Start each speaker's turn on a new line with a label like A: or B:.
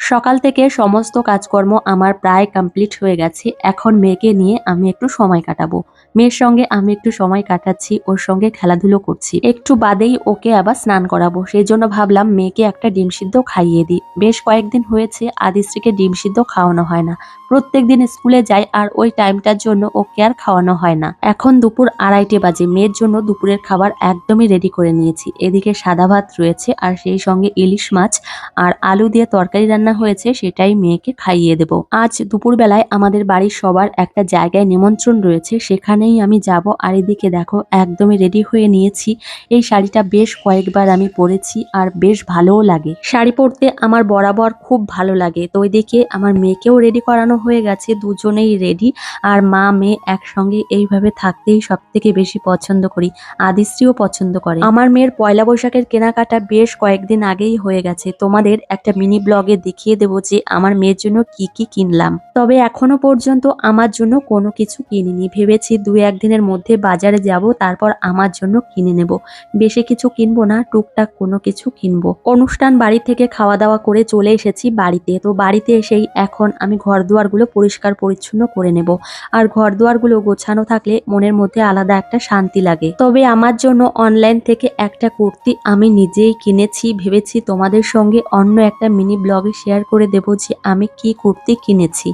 A: সকাল থেকে সমস্ত কাজকর্ম আমার প্রায় কমপ্লিট হয়ে গেছে। এখন মেয়েকে নিয়ে আমি একটু সময় কাটাবো। মেয়ের সঙ্গে আমি একটু সময় কাটাচ্ছি, ওর সঙ্গে খেলাধুলো করছি। একটু বাদেই ওকে আবার স্নান করাবো। সেজন্য ভাবলাম মেয়েকে একটা ডিম সিদ্ধ খাইয়ে দিই। বেশ কয়েকদিন হয়েছে আদিশ্রীকে ডিম সিদ্ধ খাওয়ানো হয় না। প্রত্যেকদিন স্কুলে যায় আর ওই টাইমটার জন্য ওকে আর খাওয়ানো হয় না। এখন দুপুর 2:30 বাজে। মেয়ের জন্য দুপুরের খাবার একদমই রেডি করে নিয়েছি। এদিকে সাদা ভাত রয়েছে আর সেই সঙ্গে ইলিশ মাছ আর আলু দিয়ে তরকারি রান্না হয়েছে, সেটাই মেয়েকে খাইয়ে দেব। আজ দুপুরবেলায় আমাদের বাড়ির সবার একটা জায়গায় নিমন্ত্রণ রয়েছে, সেখানেই আমি যাব। আর এদিকে দেখো একদমই রেডি হয়ে নিয়েছি। এই শাড়িটা বেশ কয়েকবার আমি পরেছি আর বেশ ভালোও লাগে। শাড়ি পরতে আমার বরাবর খুব ভালো লাগে। তো ওইদিকে আমার মেয়েকেও রেডি করানো হয়ে গেছে, দুজনেই রেডি। আর মা মেয়ে একসঙ্গে এইভাবে থাকতেই সব থেকে বেশি পছন্দ করি। আদিশ্রীও পছন্দ করে। আমার মেয়ের পয়লা বৈশাখের কেনাকাটা বেশ কয়েকদিন আগেই হয়ে গেছে। তোমাদের একটা মিনি ব্লগে দেখিয়ে দেবো যে আমার মেয়ের জন্য কি কি কিনলাম। তবে এখনো পর্যন্ত আমার জন্য কোনো কিছু কিনিনি। ভেবেছি 2-1 দিনের মধ্যে বাজারে যাব, তারপর আমার জন্য কিনে নেব। বেশি কিছু কিনবো না, টুকটাক কোনো কিছু কিনবো। অনুষ্ঠান বাড়ি থেকে খাওয়া দাওয়া করে চলে এসেছি বাড়িতে। তো বাড়িতে এসেই এখন আমি ঘর দুয়ারগুলো পরিষ্কার পরিচ্ছন্ন করে নেব। আর ঘর দুয়ারগুলো গোছানো থাকলে মনের মধ্যে আলাদা একটা শান্তি লাগে। তবে আমার জন্য অনলাইন থেকে একটা কুর্তি আমি নিজেই কিনেছি। ভেবেছি তোমাদের সঙ্গে অন্য একটা মিনি ব্লগে শেয়ার করে দেব যে আমি কি কুর্তি কিনেছি।